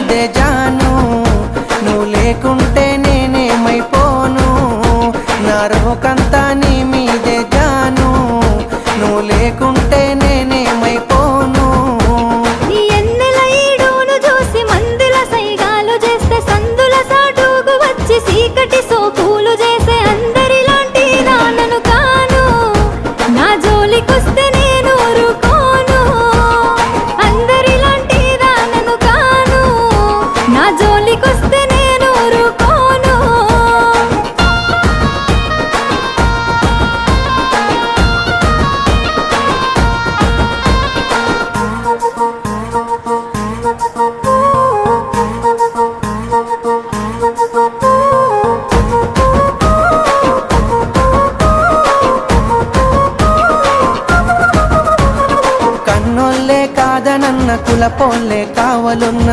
మీదే జాను, నువ్వు లేకుంటే నేనేమైపోను, నా రోకంతా నీ మీదే జాను, నువ్వు లేకుంటే నేనేమైపోను. నీ ఎన్నెల ఈడును చూసి మందుల సైగాలు చేస్తే సందుల సాటుకు వచ్చి సీకటి సోపులు చేసే అందరిలాంటి నాన్నను కాను, నా జోలికొస్తే నేను ఊరుకోను. అందరిలాంటి నాన్నను కాను, నా జోలికొస్తే నేను ఊరుకోను. కన్నోళ్ళే కాదనన్న కులపోళ్ళే కావలున్న